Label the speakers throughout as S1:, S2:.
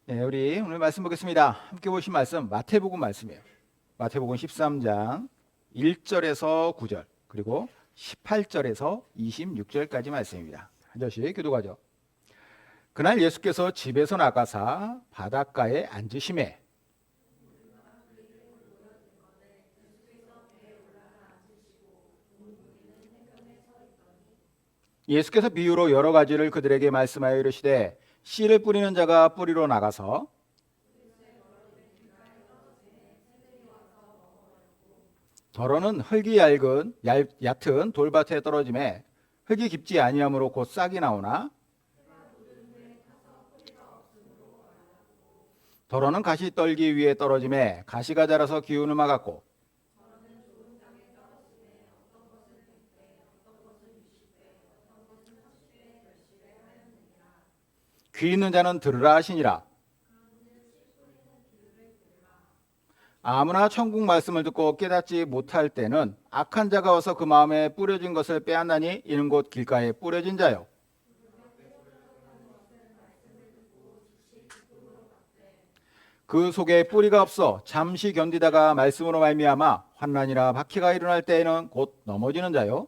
S1: 네, 우리 오늘 말씀 보겠습니다. 함께 보신 말씀 마태복음 말씀이에요. 마태복음 13장 1절에서 9절 그리고 18절에서 26절까지 말씀입니다. 한 절씩 교독하죠. 그날 예수께서 집에서 나가사 바닷가에 앉으시매 예수께서 비유로 여러 가지를 그들에게 말씀하여 이르시되 씨를 뿌리는 자가 뿌리로 나가서 더러는 흙이 얕은 돌밭에 떨어짐에 흙이 깊지 아니하므로 곧 싹이 나오나 더러는 가시 떨기 위에 떨어짐에 가시가 자라서 기운을 막았고 귀 있는 자는 들으라 하시니라. 아무나 천국 말씀을 듣고 깨닫지 못할 때는 악한 자가 와서 그 마음에 뿌려진 것을 빼앗나니 이는 곧 길가에 뿌려진 자요. 그 속에 뿌리가 없어 잠시 견디다가 말씀으로 말미암아 환난이나 박해가 일어날 때에는 곧 넘어지는 자요.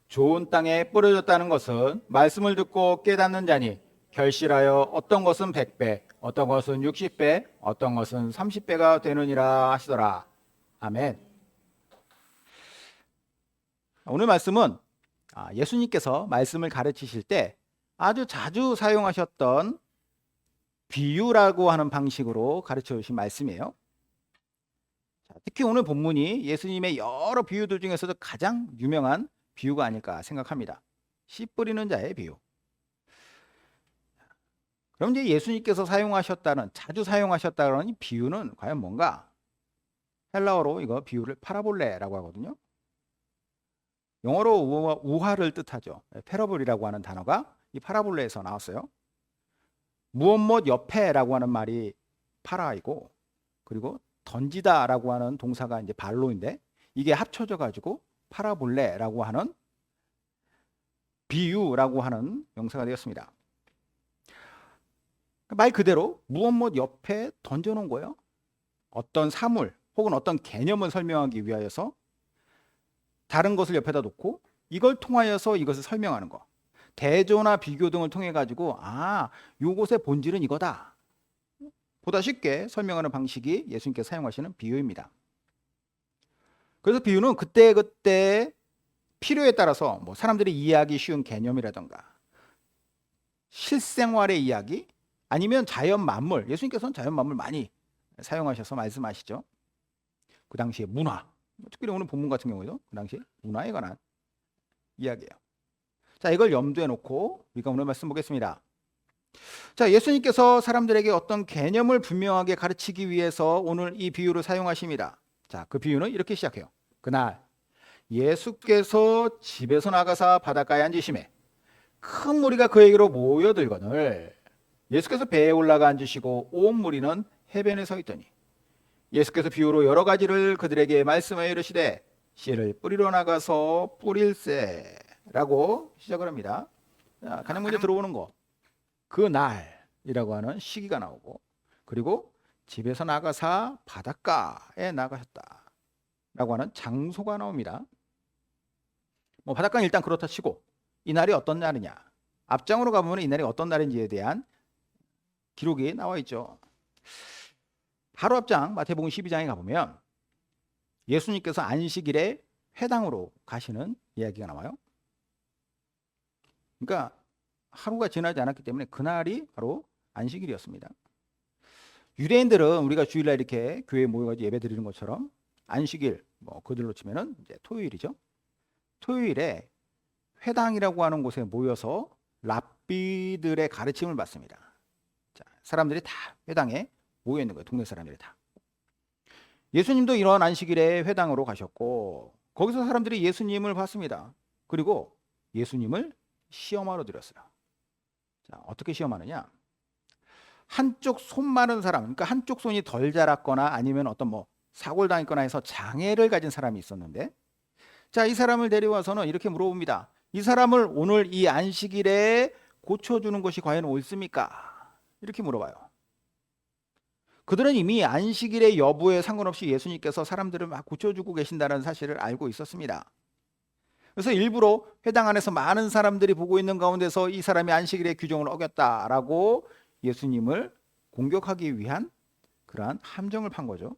S1: 좋은 땅에 뿌려졌다는 것은 말씀을 듣고 깨닫는 자니 결실하여 어떤 것은 100배, 어떤 것은 60배, 어떤 것은 30배가 되느니라 하시더라. 아멘. 오늘 말씀은 예수님께서 말씀을 가르치실 때 아주 자주 사용하셨던 비유라고 하는 방식으로 가르쳐 주신 말씀이에요. 특히 오늘 본문이 예수님의 여러 비유들 중에서도 가장 유명한 비유가 아닐까 생각합니다. 씨 뿌리는 자의 비유. 그럼 이제 예수님께서 자주 사용하셨다는 이 비유는 과연 뭔가? 헬라어로 이거 비유를 파라볼레라고 하거든요. 영어로 우화를 뜻하죠. 패러블이라고 하는 단어가 이 파라볼레에서 나왔어요. 무엇 옆에라고 하는 말이 파라이고, 그리고 던지다라고 하는 동사가 이제 발로인데 이게 합쳐져 가지고 파라볼레라고 하는 비유라고 하는 명사가 되었습니다. 말 그대로 무엇 옆에 던져놓은 거예요. 어떤 사물 혹은 어떤 개념을 설명하기 위하여서 다른 것을 옆에다 놓고 이걸 통하여서 이것을 설명하는 거. 대조나 비교 등을 통해 가지고 요것의 본질은 이거다. 보다 쉽게 설명하는 방식이 예수님께서 사용하시는 비유입니다. 그래서 비유는 그때그때 필요에 따라서 사람들이 이해하기 쉬운 개념이라던가 실생활의 이야기 아니면 자연 만물, 예수님께서는 자연 만물 많이 사용하셔서 말씀하시죠. 그 당시에 문화, 특별히 오늘 본문 같은 경우에도 그 당시에 문화에 관한 이야기예요. 자, 이걸 염두에 놓고 우리가 오늘 말씀 보겠습니다. 자, 예수님께서 사람들에게 어떤 개념을 분명하게 가르치기 위해서 오늘 이 비유를 사용하십니다. 자, 그 비유는 이렇게 시작해요. 그날 예수께서 집에서 나가사 바닷가에 앉으시매 큰 무리가 그에게로 모여들거늘 예수께서 배에 올라가 앉으시고 온 무리는 해변에 서 있더니 예수께서 비유로 여러 가지를 그들에게 말씀하여 이르시되 씨를 뿌리러 나가서 뿌릴세라고 시작을 합니다. 자, 가장 먼저 들어오는 거 그날이라고 하는 시기가 나오고, 그리고 집에서 나가사 바닷가에 나가셨다라고 하는 장소가 나옵니다. 바닷가는 일단 그렇다 치고 이 날이 어떤 날이냐, 앞장으로 가보면 이 날이 어떤 날인지에 대한 기록이 나와 있죠. 바로 앞장 마태복음 12장에 가보면 예수님께서 안식일에 회당으로 가시는 이야기가 나와요. 그러니까 하루가 지나지 않았기 때문에 그날이 바로 안식일이었습니다. 유대인들은 우리가 주일날 이렇게 교회에 모여가지고 예배 드리는 것처럼 안식일, 그들로 치면은 이제 토요일이죠. 토요일에 회당이라고 하는 곳에 모여서 랍비들의 가르침을 받습니다. 자, 사람들이 다 회당에 모여 있는 거예요. 동네 사람들이 다. 예수님도 이런 안식일에 회당으로 가셨고 거기서 사람들이 예수님을 봤습니다. 그리고 예수님을 시험하러 들였어요. 자, 어떻게 시험하느냐? 한쪽 손 마른 사람, 그러니까 한쪽 손이 덜 자랐거나 아니면 어떤 사고를 당했거나 해서 장애를 가진 사람이 있었는데 자, 이 사람을 데려와서는 이렇게 물어봅니다. 이 사람을 오늘 이 안식일에 고쳐주는 것이 과연 옳습니까? 이렇게 물어봐요. 그들은 이미 안식일의 여부에 상관없이 예수님께서 사람들을 막 고쳐주고 계신다는 사실을 알고 있었습니다. 그래서 일부러 회당 안에서 많은 사람들이 보고 있는 가운데서 이 사람이 안식일의 규정을 어겼다라고 예수님을 공격하기 위한 그러한 함정을 판 거죠.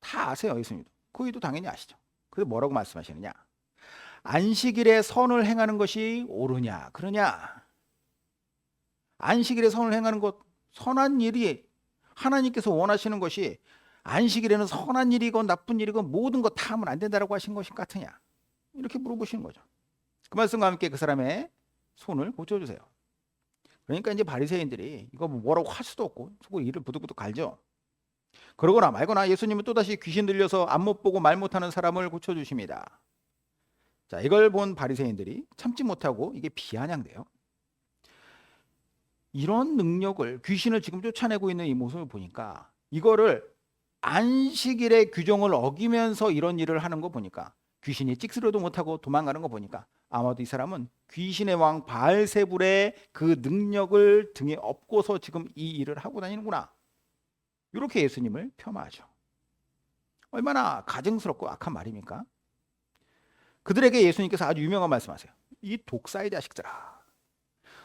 S1: 다 아세요, 예수님도. 그이도 당연히 아시죠. 그래서 뭐라고 말씀하시느냐? 안식일에 선을 행하는 것이 옳으냐, 그러냐? 안식일에 선을 행하는 것, 선한 일이 하나님께서 원하시는 것이 안식일에는 선한 일이건 나쁜 일이건 모든 것 다 하면 안 된다라고 하신 것이 같으냐? 이렇게 물어보시는 거죠. 그 말씀과 함께 그 사람의 손을 고쳐주세요. 그러니까 이제 바리새인들이 이거 뭐라고 할 수도 없고 속으로 이를 부득부득 갈죠. 그러거나 말거나 예수님은 또다시 귀신 들려서 앞 못 보고 말 못하는 사람을 고쳐주십니다. 자, 이걸 본 바리새인들이 참지 못하고 이게 비아냥돼요. 이런 능력을, 귀신을 지금 쫓아내고 있는 이 모습을 보니까 이거를 안식일의 규정을 어기면서 이런 일을 하는 거 보니까 귀신이 찍스려도 못하고 도망가는 거 보니까 아마도 이 사람은 귀신의 왕 바알세불의 그 능력을 등에 업고서 지금 이 일을 하고 다니는구나. 이렇게 예수님을 폄하하죠. 얼마나 가증스럽고 악한 말입니까? 그들에게 예수님께서 아주 유명한 말씀하세요. 이 독사의 자식들아,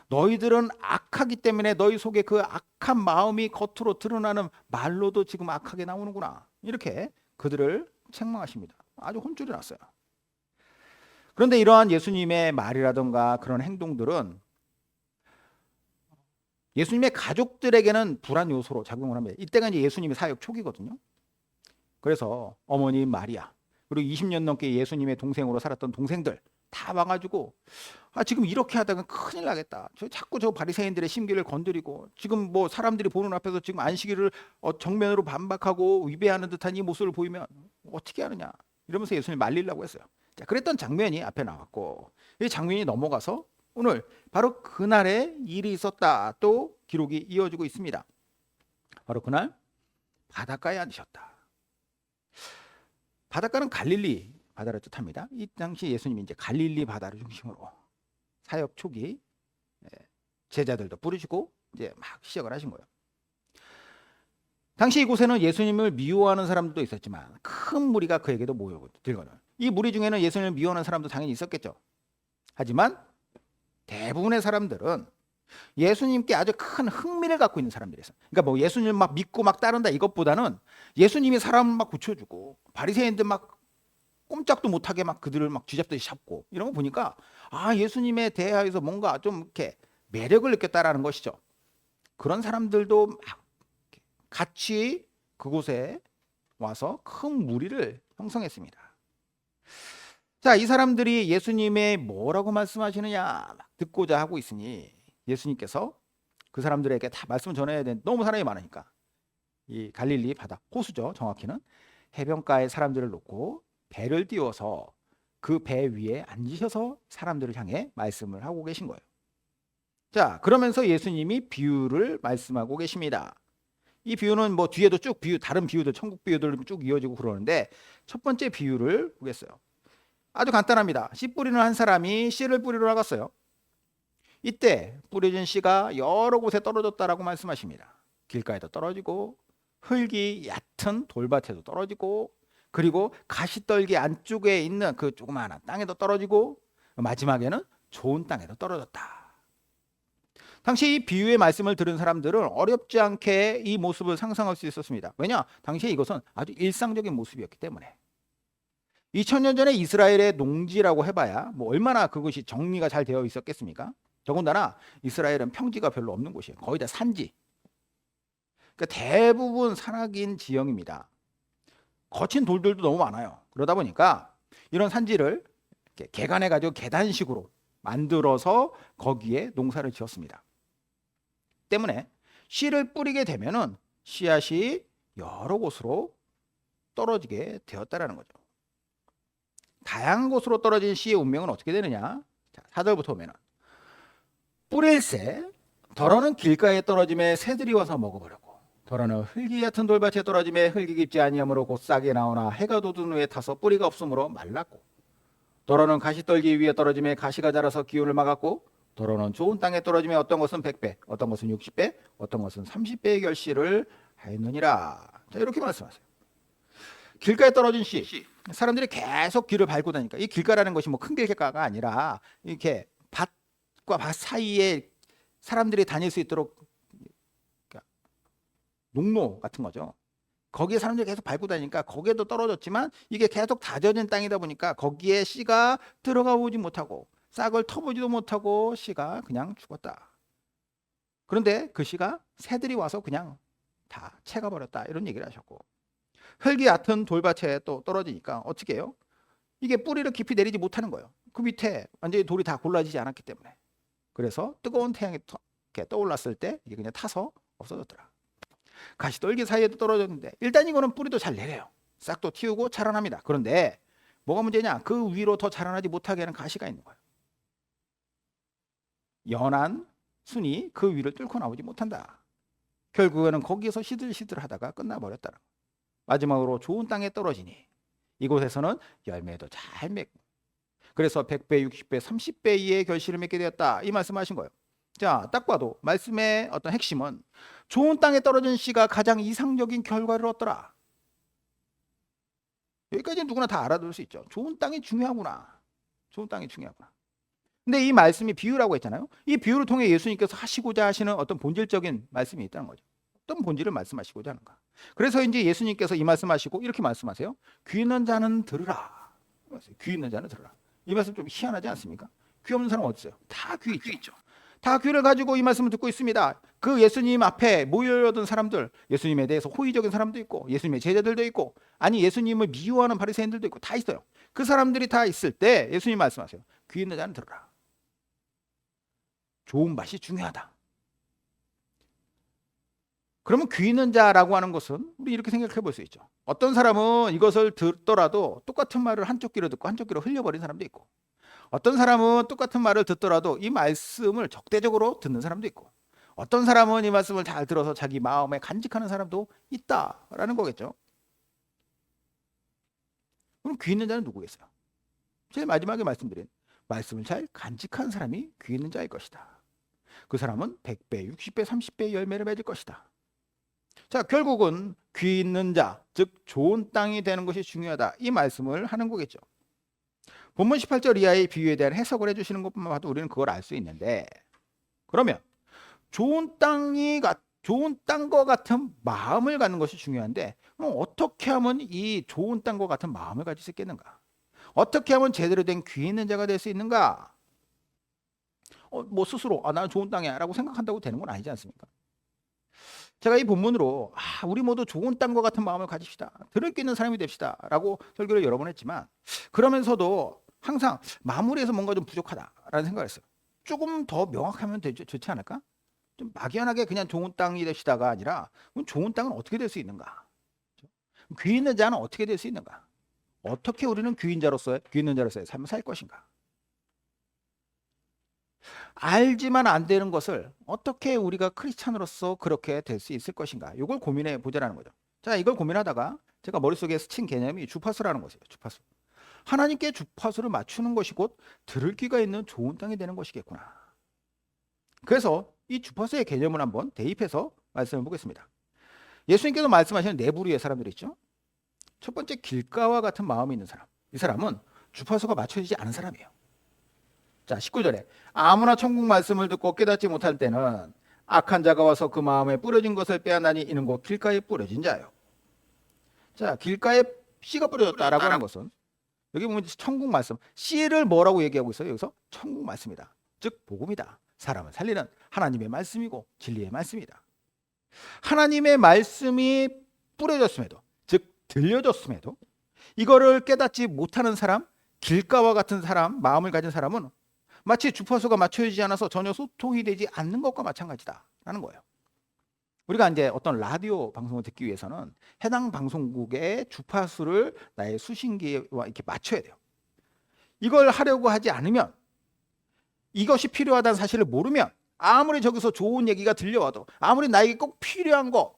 S1: 너희들은 악하기 때문에 너희 속에 그 악한 마음이 겉으로 드러나는 말로도 지금 악하게 나오는구나. 이렇게 그들을 책망하십니다. 아주 혼쭐이 났어요. 그런데 이러한 예수님의 말이라든가 그런 행동들은 예수님의 가족들에게는 불안 요소로 작용을 합니다. 이때가 이제 예수님의 사역 초기거든요. 그래서 어머니 마리아, 그리고 20년 넘게 예수님의 동생으로 살았던 동생들 다 와가지고 지금 이렇게 하다가 큰일 나겠다. 자꾸 저 바리새인들의 심기를 건드리고 지금 뭐 사람들이 보는 앞에서 지금 안식일을 정면으로 반박하고 위배하는 듯한 이 모습을 보이면 어떻게 하느냐 이러면서 예수님 말리려고 했어요. 자, 그랬던 장면이 앞에 나왔고 이 장면이 넘어가서 오늘 바로 그날에 일이 있었다 또 기록이 이어지고 있습니다. 바로 그날 바닷가에 앉으셨다. 바닷가는 갈릴리 바다를 뜻합니다. 이 당시 예수님이 이제 갈릴리 바다를 중심으로 사역 초기 제자들도 부르시고 이제 막 시작을 하신 거예요. 당시 이곳에는 예수님을 미워하는 사람들도 있었지만 큰 무리가 그에게도 모여들거든. 이 무리 중에는 예수님을 미워하는 사람도 당연히 있었겠죠. 하지만 대부분의 사람들은 예수님께 아주 큰 흥미를 갖고 있는 사람들이었어요. 그러니까 뭐 예수님을 막 믿고 막 따른다 이것보다는 예수님이 사람을 막 고쳐주고 바리새인들 막 꼼짝도 못하게 막 그들을 막 쥐잡듯이 잡고 이런 거 보니까 예수님에 대하여서 뭔가 좀 이렇게 매력을 느꼈다라는 것이죠. 그런 사람들도 막 같이 그곳에 와서 큰 무리를 형성했습니다. 자, 이 사람들이 예수님의 뭐라고 말씀하시느냐 막 듣고자 하고 있으니 예수님께서 그 사람들에게 다 말씀을 전해야 되는 너무 사람이 많으니까 이 갈릴리 바다 호수죠. 정확히는 해변가에 사람들을 놓고 배를 띄워서 그 배 위에 앉으셔서 사람들을 향해 말씀을 하고 계신 거예요. 자, 그러면서 예수님이 비유를 말씀하고 계십니다. 이 비유는 뭐 뒤에도 쭉 다른 비유들, 천국 비유들 쭉 이어지고 그러는데 첫 번째 비유를 보겠어요. 아주 간단합니다. 씨 뿌리는 한 사람이 씨를 뿌리러 나갔어요. 이때 뿌려진 씨가 여러 곳에 떨어졌다라고 말씀하십니다. 길가에도 떨어지고 흙이 얕은 돌밭에도 떨어지고 그리고 가시떨기 안쪽에 있는 그 조그마한 땅에도 떨어지고 마지막에는 좋은 땅에도 떨어졌다. 당시 이 비유의 말씀을 들은 사람들은 어렵지 않게 이 모습을 상상할 수 있었습니다. 왜냐? 당시에 이것은 아주 일상적인 모습이었기 때문에. 2000년 전에 이스라엘의 농지라고 해봐야 뭐 얼마나 그것이 정리가 잘 되어 있었겠습니까? 더군다나 이스라엘은 평지가 별로 없는 곳이에요. 거의 다 산지. 그러니까 대부분 산악인 지형입니다. 거친 돌들도 너무 많아요. 그러다 보니까 이런 산지를 이렇게 개간해가지고 계단식으로 만들어서 거기에 농사를 지었습니다. 때문에 씨를 뿌리게 되면은 씨앗이 여러 곳으로 떨어지게 되었다라는 거죠. 다양한 곳으로 떨어진 씨의 운명은 어떻게 되느냐? 자, 4절부터 보면은 뿌릴새 더러는 길가에 떨어짐에 새들이 와서 먹어버렸고 도로는 흙이 얕은 돌밭에 떨어짐에 흙이 깊지 아니하므로 곧 싹이 나오나 해가 돋은 후에 타서 뿌리가 없으므로 말랐고 도로는 가시떨기 위에 떨어짐에 가시가 자라서 기운을 막았고 도로는 좋은 땅에 떨어짐에 어떤 것은 100배, 어떤 것은 60배, 어떤 것은 30배의 결실을 하였느니라. 자, 이렇게 말씀하세요. 길가에 떨어진 씨, 사람들이 계속 길을 밟고 다니까 이 길가라는 것이 뭐 큰 길가가 아니라 이렇게 밭과 밭 사이에 사람들이 다닐 수 있도록 농로 같은 거죠. 거기에 사람들이 계속 밟고 다니니까 거기에도 떨어졌지만 이게 계속 다져진 땅이다 보니까 거기에 씨가 들어가 오지 못하고 싹을 터보지도 못하고 씨가 그냥 죽었다. 그런데 그 씨가 새들이 와서 그냥 다 채가버렸다. 이런 얘기를 하셨고 흙이 얕은 돌밭에 또 떨어지니까 어떻게 해요? 이게 뿌리를 깊이 내리지 못하는 거예요. 그 밑에 완전히 돌이 다 골라지지 않았기 때문에. 그래서 뜨거운 태양이 떠올랐을 때 이게 그냥 타서 없어졌더라. 가시떨기 사이에도 떨어졌는데 일단 이거는 뿌리도 잘 내려요. 싹도 틔우고 자라납니다. 그런데 뭐가 문제냐? 그 위로 더 자라나지 못하게 하는 가시가 있는 거예요. 연한 순이 그 위를 뚫고 나오지 못한다. 결국에는 거기에서 시들시들하다가 끝나버렸다. 마지막으로 좋은 땅에 떨어지니 이곳에서는 열매도 잘 맺고 그래서 100배, 60배, 30배의 결실을 맺게 되었다. 이 말씀하신 거예요. 자, 딱 봐도 말씀의 어떤 핵심은 좋은 땅에 떨어진 씨가 가장 이상적인 결과를 얻더라. 여기까지는 누구나 다 알아둘 수 있죠. 좋은 땅이 중요하구나. 좋은 땅이 중요하구나. 근데 이 말씀이 비유라고 했잖아요. 이 비유를 통해 예수님께서 하시고자 하시는 어떤 본질적인 말씀이 있다는 거죠. 어떤 본질을 말씀하시고자 하는가. 그래서 이제 예수님께서 이 말씀하시고 이렇게 말씀하세요. 귀 있는 자는 들으라. 귀 있는 자는 들으라. 이 말씀 좀 희한하지 않습니까? 귀 없는 사람 어디 있어요? 다 귀 있죠. 다 귀를 가지고 이 말씀을 듣고 있습니다. 그 예수님 앞에 모여있던 사람들, 예수님에 대해서 호의적인 사람도 있고 예수님의 제자들도 있고 아니 예수님을 미워하는 바리새인들도 있고 다 있어요. 그 사람들이 다 있을 때 예수님 말씀하세요. 귀 있는 자는 들으라. 좋은 밭이 중요하다. 그러면 귀 있는 자라고 하는 것은 우리 이렇게 생각해 볼 수 있죠. 어떤 사람은 이것을 듣더라도 똑같은 말을 한쪽 귀로 듣고 한쪽 귀로 흘려버린 사람도 있고 어떤 사람은 똑같은 말을 듣더라도 이 말씀을 적대적으로 듣는 사람도 있고 어떤 사람은 이 말씀을 잘 들어서 자기 마음에 간직하는 사람도 있다라는 거겠죠. 그럼 귀 있는 자는 누구겠어요? 제일 마지막에 말씀드린 말씀을 잘 간직한 사람이 귀 있는 자일 것이다. 그 사람은 100배, 60배, 30배의 열매를 맺을 것이다. 자, 결국은 귀 있는 자, 즉 좋은 땅이 되는 것이 중요하다. 이 말씀을 하는 거겠죠. 본문 18절 이하의 비유에 대한 해석을 해주시는 것만 봐도 우리는 그걸 알 수 있는데 그러면 좋은 땅과 같은 마음을 갖는 것이 중요한데 그럼 어떻게 하면 이 좋은 땅과 같은 마음을 가질 수 있겠는가? 어떻게 하면 제대로 된 귀 있는 자가 될 수 있는가? 뭐 스스로 나는 좋은 땅이야 라고 생각한다고 되는 건 아니지 않습니까? 제가 이 본문으로 우리 모두 좋은 땅과 같은 마음을 가집시다. 들을 게 있는 사람이 됩시다. 라고 설교를 여러 번 했지만 그러면서도 항상 마무리에서 뭔가 좀 부족하다라는 생각을 했어요. 조금 더 명확하면 좋지 않을까? 좀 막연하게 그냥 좋은 땅이 됩시다가 아니라 그럼 좋은 땅은 어떻게 될 수 있는가? 귀 있는 자는 어떻게 될 수 있는가? 어떻게 우리는 귀 있는 자로서의 삶을 살 것인가? 알지만 안 되는 것을 어떻게 우리가 크리스찬으로서 그렇게 될 수 있을 것인가? 이걸 고민해 보자라는 거죠. 자, 이걸 고민하다가 제가 머릿속에 스친 개념이 주파수라는 것이에요. 주파수. 하나님께 주파수를 맞추는 것이 곧 들을 귀가 있는 좋은 땅이 되는 것이겠구나. 그래서 이 주파수의 개념을 한번 대입해서 말씀해 보겠습니다. 예수님께서 말씀하시는 네 부류의 사람들이 있죠. 첫 번째, 길가와 같은 마음이 있는 사람. 이 사람은 주파수가 맞춰지지 않은 사람이에요. 자, 19절에 아무나 천국 말씀을 듣고 깨닫지 못할 때는 악한 자가 와서 그 마음에 뿌려진 것을 빼앗나니 이는 곧 길가에 뿌려진 자예요. 자, 길가에 씨가 뿌려졌다라고 하는 것은 여기 보면 천국 말씀, 씨를 뭐라고 얘기하고 있어요? 여기서 천국 말씀이다. 즉 복음이다. 사람을 살리는 하나님의 말씀이고 진리의 말씀이다. 하나님의 말씀이 뿌려졌음에도, 즉 들려졌음에도 이거를 깨닫지 못하는 사람, 길가와 같은 사람, 마음을 가진 사람은 마치 주파수가 맞춰지지 않아서 전혀 소통이 되지 않는 것과 마찬가지다라는 거예요. 우리가 이제 어떤 라디오 방송을 듣기 위해서는 해당 방송국의 주파수를 나의 수신기와 이렇게 맞춰야 돼요. 이걸 하려고 하지 않으면, 이것이 필요하다는 사실을 모르면 아무리 저기서 좋은 얘기가 들려와도, 아무리 나에게 꼭 필요한 거,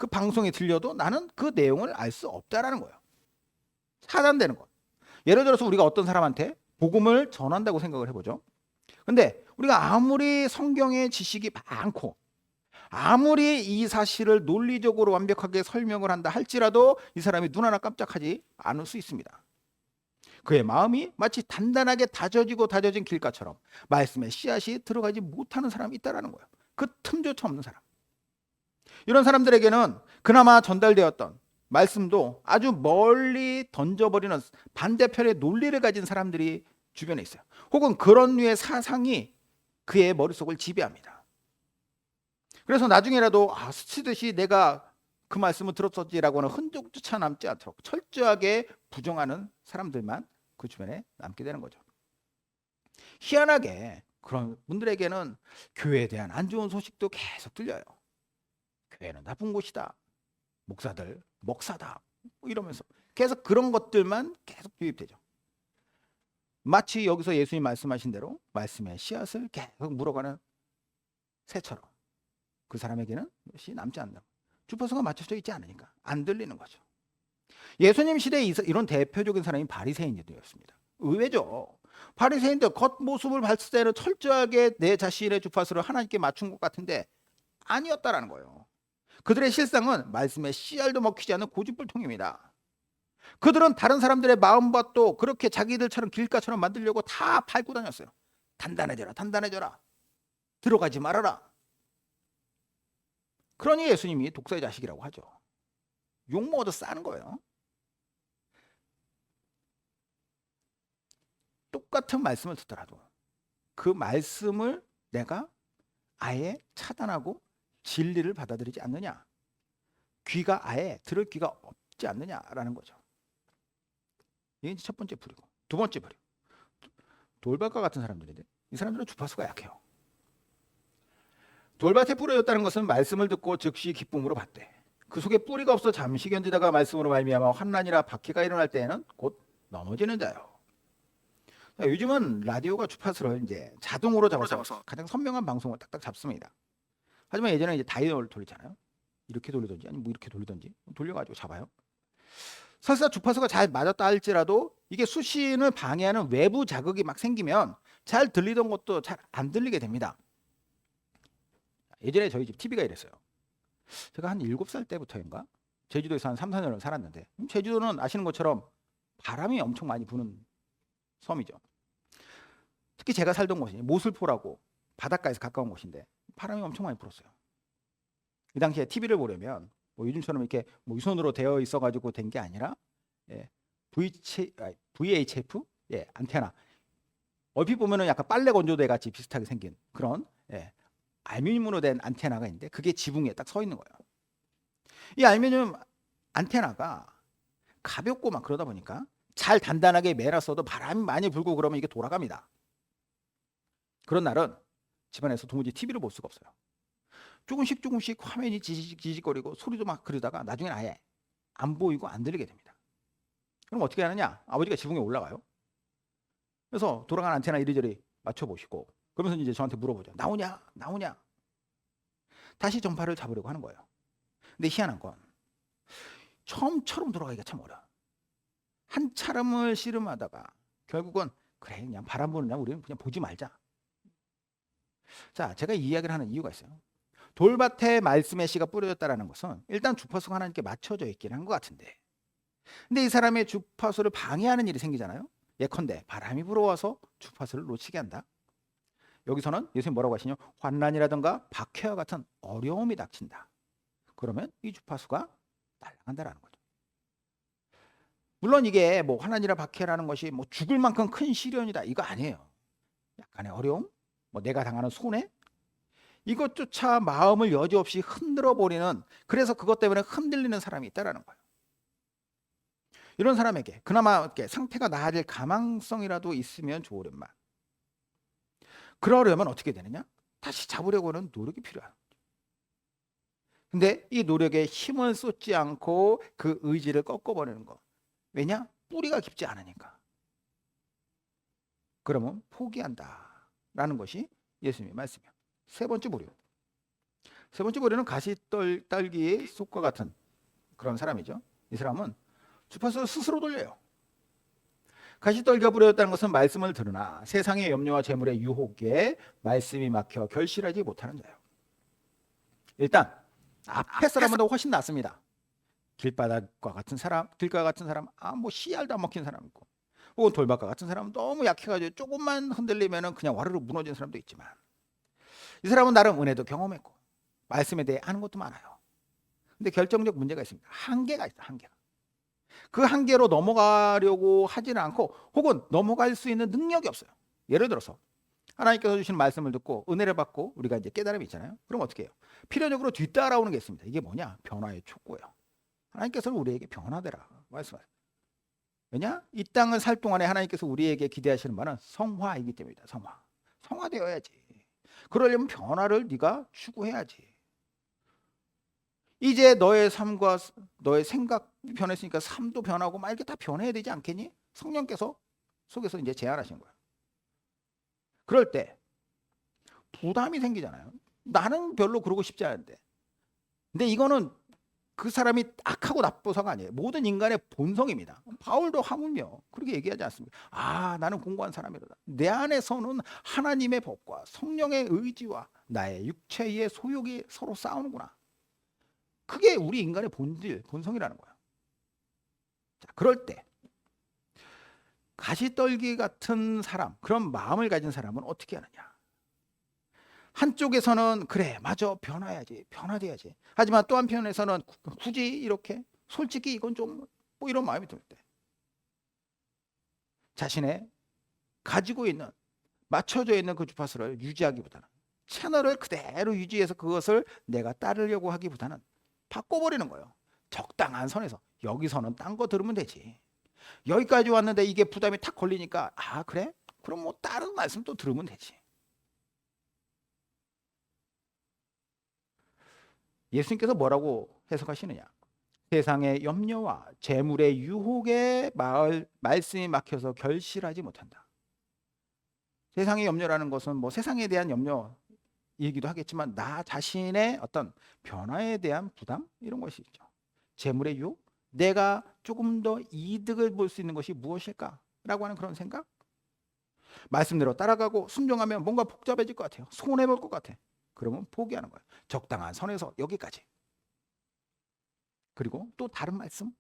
S1: 그 방송이 들려도 나는 그 내용을 알 수 없다라는 거예요. 차단되는 거. 예를 들어서 우리가 어떤 사람한테 복음을 전한다고 생각을 해보죠. 근데 우리가 아무리 성경의 지식이 많고 아무리 이 사실을 논리적으로 완벽하게 설명을 한다 할지라도 이 사람이 눈 하나 깜짝하지 않을 수 있습니다. 그의 마음이 마치 단단하게 다져진 길가처럼 말씀의 씨앗이 들어가지 못하는 사람이 있다라는 거예요. 그 틈조차 없는 사람. 이런 사람들에게는 그나마 전달되었던 말씀도 아주 멀리 던져버리는 반대편의 논리를 가진 사람들이 주변에 있어요. 혹은 그런 류의 사상이 그의 머릿속을 지배합니다. 그래서 나중에라도 스치듯이 내가 그 말씀을 들었었지라고 하는 흔적조차 남지 않도록 철저하게 부정하는 사람들만 그 주변에 남게 되는 거죠. 희한하게 그런 분들에게는 교회에 대한 안 좋은 소식도 계속 들려요. 교회는 나쁜 곳이다. 목사들 목사다. 이러면서 계속 그런 것들만 계속 유입되죠. 마치 여기서 예수님 말씀하신 대로 말씀의 씨앗을 계속 물어가는 새처럼 그 사람에게는 것이 남지 않는다. 주파수가 맞춰져 있지 않으니까 안 들리는 거죠. 예수님 시대에 이런 대표적인 사람이 바리새인들이었습니다. 의외죠. 바리새인들 겉모습을 봤을 때는 철저하게 내 자신의 주파수를 하나님께 맞춘 것 같은데 아니었다라는 거예요. 그들의 실상은 말씀의 씨알도 먹히지 않는 고집불통입니다. 그들은 다른 사람들의 마음과 또 그렇게 자기들처럼 길가처럼 만들려고 다 밟고 다녔어요. 단단해져라, 단단해져라. 들어가지 말아라. 그러니 예수님이 독사의 자식이라고 하죠. 욕 먹어도 싸는 거예요. 똑같은 말씀을 듣더라도 그 말씀을 내가 아예 차단하고 진리를 받아들이지 않느냐, 귀가 아예 들을 귀가 없지 않느냐라는 거죠. 이게 첫 번째 불이고, 두 번째 불이 돌밭과 같은 사람들인데 이 사람들은 주파수가 약해요. 돌밭에 뿌려졌다는 것은 말씀을 듣고 즉시 기쁨으로 받되 그 속에 뿌리가 없어 잠시 견디다가 말씀으로 말미암아 환난이라 박해가 일어날 때에는 곧 넘어지는 자요. 자, 요즘은 라디오가 주파수를 이제 자동으로 잡아서 가장 선명한 방송을 딱딱 잡습니다. 하지만 예전에 이제 다이얼을 돌리잖아요. 이렇게 돌리든지 아니면 뭐 이렇게 돌리든지 돌려가지고 잡아요. 설사 주파수가 잘 맞았다 할지라도 이게 수신을 방해하는 외부 자극이 막 생기면 잘 들리던 것도 잘 안 들리게 됩니다. 예전에 저희 집 TV가 이랬어요. 제가 한 7살 때부터인가 제주도에서 한 3, 4년을 살았는데 제주도는 아시는 것처럼 바람이 엄청 많이 부는 섬이죠. 특히 제가 살던 곳이 모슬포라고 바닷가에서 가까운 곳인데 바람이 엄청 많이 불었어요. 이 당시에 TV를 보려면 뭐 요즘처럼 이렇게 뭐 유선으로 되어 있어가지고 된 게 아니라 VHF 안테나 얼핏 보면은 약간 빨래 건조대 같이 비슷하게 생긴 그런 알루미늄으로 된 안테나가 있는데 그게 지붕에 딱 서 있는 거예요. 이 알루미늄 안테나가 가볍고 막 그러다 보니까 잘 단단하게 매놨어도 바람이 많이 불고 그러면 이게 돌아갑니다. 그런 날은 집안에서 도무지 TV를 볼 수가 없어요. 조금씩 화면이 지직거리고 소리도 막 그러다가 나중에는 아예 안 보이고 안 들리게 됩니다. 그럼 어떻게 하느냐? 아버지가 지붕에 올라가요. 그래서 돌아가는 안테나 이리저리 맞춰보시고 그러면서 이제 저한테 물어보죠. 나오냐? 다시 전파를 잡으려고 하는 거예요. 근데 희한한 건 처음처럼 돌아가기가 참 어려워. 한차름을 씨름하다가 결국은 그래 그냥 바람 부느냐 우리는 그냥 보지 말자. 자, 제가 이 이야기를 하는 이유가 있어요. 돌밭에 말씀의 씨가 뿌려졌다는 것은 일단 주파수가 하나님께 맞춰져 있긴 한 것 같은데 근데 이 사람의 주파수를 방해하는 일이 생기잖아요. 예컨대 바람이 불어와서 주파수를 놓치게 한다. 여기서는 예수님 뭐라고 하시냐? 환난이라든가 박해와 같은 어려움이 닥친다. 그러면 이 주파수가 날아간다라는 거죠. 물론 이게 뭐 환난이라 박해라는 것이 뭐 죽을 만큼 큰 시련이다 이거 아니에요. 약간의 어려움, 뭐 내가 당하는 손해 이것조차 마음을 여지없이 흔들어 버리는 그래서 그것 때문에 흔들리는 사람이 있다라는 거예요. 이런 사람에게 그나마 이렇게 상태가 나아질 가망성이라도 있으면 좋으련만. 그러려면 어떻게 되느냐? 다시 잡으려고 하는 노력이 필요한 거죠. 근데 이 노력에 힘을 쏟지 않고 그 의지를 꺾어버리는 거. 왜냐? 뿌리가 깊지 않으니까. 그러면 포기한다라는 것이 예수님의 말씀이에요. 세 번째 무료. 세 번째 보리는 가시떨기의 속과 같은 그런 사람이죠. 이 사람은 주파수를 스스로 돌려요. 가시떨기가 부려졌다는 것은 말씀을 들으나 세상의 염려와 재물의 유혹에 말씀이 막혀 결실하지 못하는 자예요. 일단 앞에 사람보다 훨씬 낫습니다. 길바닥과 같은 사람, 길가 같은 사람, 뭐 씨알도 안 먹힌 사람 있고, 혹은 돌밭과 같은 사람은 너무 약해가지고 조금만 흔들리면은 그냥 와르르 무너진 사람도 있지만, 이 사람은 나름 은혜도 경험했고 말씀에 대해 아는 것도 많아요. 근데 결정적 문제가 있습니다. 한계가 있다. 한계가. 그 한계로 넘어가려고 하지는 않고, 혹은 넘어갈 수 있는 능력이 없어요. 예를 들어서 하나님께서 주신 말씀을 듣고 은혜를 받고 우리가 이제 깨달음이 있잖아요. 그럼 어떻게 해요? 필연적으로 뒤따라오는 게 있습니다. 이게 뭐냐? 변화의 촉구예요. 하나님께서는 우리에게 변화되라 말씀하세요. 왜냐? 이 땅을 살 동안에 하나님께서 우리에게 기대하시는 바는 성화이기 때문이다. 성화되어야지. 그러려면 변화를 네가 추구해야지. 이제 너의 삶과 너의 생각 변했으니까 삶도 변하고 막 이렇게 다 변해야 되지 않겠니? 성령께서 속에서 이제 제안하신 거야. 그럴 때 부담이 생기잖아요. 나는 별로 그러고 싶지 않은데. 근데 이거는 그 사람이 악하고 나빠서가 아니에요. 모든 인간의 본성입니다. 바울도 하물며 그렇게 얘기하지 않습니까? 나는 공고한 사람이로다. 내 안에서는 하나님의 법과 성령의 의지와 나의 육체의 소욕이 서로 싸우는구나. 그게 우리 인간의 본성이라는 거야. 자, 그럴 때 가시떨기 같은 사람, 그런 마음을 가진 사람은 어떻게 하느냐? 한쪽에서는 그래, 맞아, 변화돼야지. 하지만 또 한편에서는 굳이 이렇게 솔직히 이건 좀 뭐 이런 마음이 들 때, 자신의 가지고 있는 맞춰져 있는 그 주파수를 유지하기보다는 채널을 그대로 유지해서 그것을 내가 따르려고 하기보다는 바꿔버리는 거예요. 적당한 선에서. 여기서는 딴 거 들으면 되지. 여기까지 왔는데 이게 부담이 탁 걸리니까 그래? 그럼 뭐 다른 말씀 또 들으면 되지. 예수님께서 뭐라고 해석하시느냐? 세상의 염려와 재물의 유혹에 말씀이 막혀서 결실하지 못한다. 세상의 염려라는 것은 뭐 세상에 대한 염려이기도 하겠지만 나 자신의 어떤 변화에 대한 부담 이런 것이 있죠. 재물의 유혹, 내가 조금 더 이득을 볼 수 있는 것이 무엇일까라고 하는 그런 생각. 말씀대로 따라가고 순종하면 뭔가 복잡해질 것 같아요. 손해볼 것 같아. 그러면 포기하는 거예요. 적당한 선에서 여기까지. 그리고 또 다른 말씀.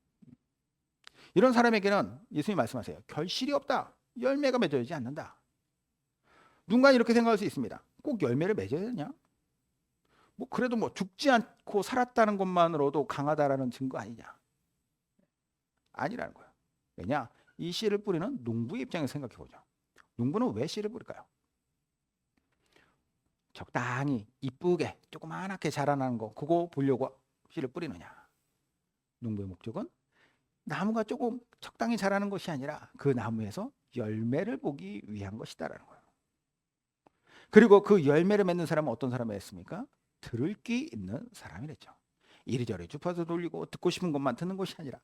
S1: 이런 사람에게는 예수님이 말씀하세요. 결실이 없다. 열매가 맺어지지 않는다. 누군가 이렇게 생각할 수 있습니다. 꼭 열매를 맺어야 되냐? 뭐 그래도 뭐 죽지 않고 살았다는 것만으로도 강하다라는 증거 아니냐? 아니라는 거예요. 왜냐? 이 씨를 뿌리는 농부의 입장에서 생각해 보죠. 농부는 왜 씨를 뿌릴까요? 적당히 이쁘게 조그만하게 자라나는 거 그거 보려고 씨를 뿌리느냐? 농부의 목적은 나무가 조금 적당히 자라는 것이 아니라 그 나무에서 열매를 보기 위한 것이다라는 거예요. 그리고 그 열매를 맺는 사람은 어떤 사람이었습니까? 들을 귀 있는 사람이랬죠. 이리저리 주파수 돌리고 듣고 싶은 것만 듣는 것이 아니라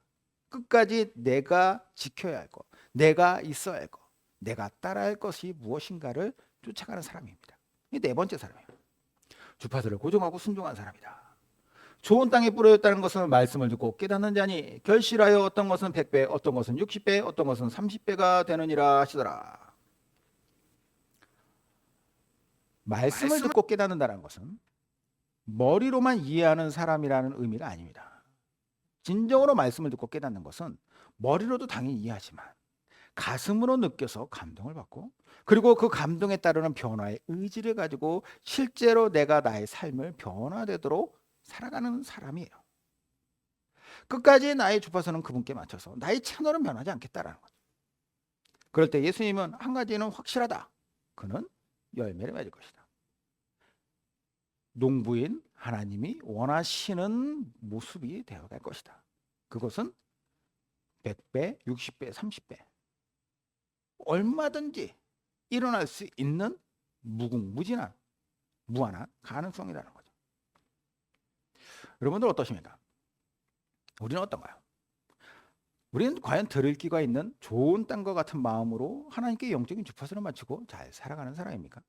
S1: 끝까지 내가 지켜야 할 것, 내가 있어야 할 것, 내가 따라야 할 것이 무엇인가를 쫓아가는 사람입니다. 이 네 번째 사람이에요. 주파수를 고정하고 순종한 사람이다. 좋은 땅에 뿌려졌다는 것은 말씀을 듣고 깨닫는 자니 결실하여 어떤 것은 100배, 어떤 것은 60배, 어떤 것은 30배가 되느니라 하시더라. 말씀을 듣고 깨닫는다는 것은 머리로만 이해하는 사람이라는 의미가 아닙니다. 진정으로 말씀을 듣고 깨닫는 것은 머리로도 당연히 이해하지만 가슴으로 느껴서 감동을 받고 그리고 그 감동에 따르는 변화의 의지를 가지고 실제로 내가 나의 삶을 변화되도록 살아가는 사람이에요. 끝까지 나의 주파수는 그분께 맞춰서 나의 채널은 변하지 않겠다라는 거죠. 그럴 때 예수님은 한 가지는 확실하다. 그는 열매를 맺을 것이다. 농부인 하나님이 원하시는 모습이 되어갈 것이다. 그것은 100배, 60배, 30배 얼마든지 일어날 수 있는 무궁무진한 무한한 가능성이라는 거죠. 여러분들 어떠십니까? 우리는 어떤가요? 우리는 과연 들을 귀가 있는 좋은 땅과 같은 마음으로 하나님께 영적인 주파수를 맞추고 잘 살아가는 사람입니까?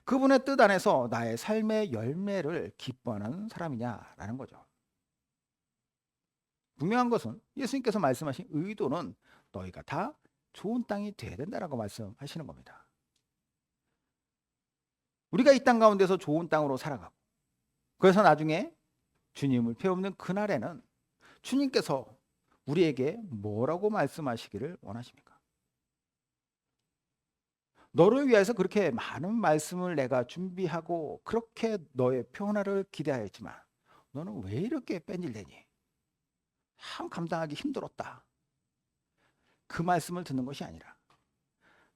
S1: 그분의 뜻 안에서 나의 삶의 열매를 기뻐하는 사람이냐라는 거죠. 분명한 것은 예수님께서 말씀하신 의도는 너희가 다 좋은 땅이 돼야 된다라고 말씀하시는 겁니다. 우리가 이 땅 가운데서 좋은 땅으로 살아가고, 그래서 나중에 주님을 뵈옵는 그날에는 주님께서 우리에게 뭐라고 말씀하시기를 원하십니까? 너를 위해서 그렇게 많은 말씀을 내가 준비하고 그렇게 너의 변화를 기대하였지만 너는 왜 이렇게 뺀질대니? 참 감당하기 힘들었다. 그 말씀을 듣는 것이 아니라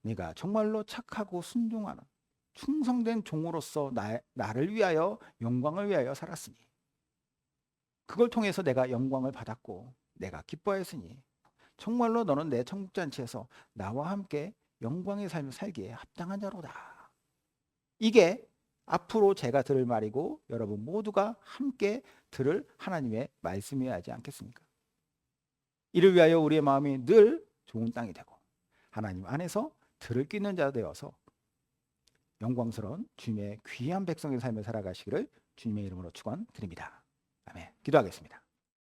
S1: 네가 정말로 착하고 순종하는 충성된 종으로서 나를 위하여 영광을 위하여 살았으니 그걸 통해서 내가 영광을 받았고 내가 기뻐했으니 정말로 너는 내 천국잔치에서 나와 함께 영광의 삶을 살기에 합당한 자로다. 이게 앞으로 제가 들을 말이고 여러분 모두가 함께 들을 하나님의 말씀이어야 하지 않겠습니까? 이를 위하여 우리의 마음이 늘 좋은 땅이 되고 하나님 안에서 들을 끼는 자 되어서 영광스러운 주님의 귀한 백성의 삶을 살아가시기를 주님의 이름으로 축원드립니다. 아멘. 기도하겠습니다.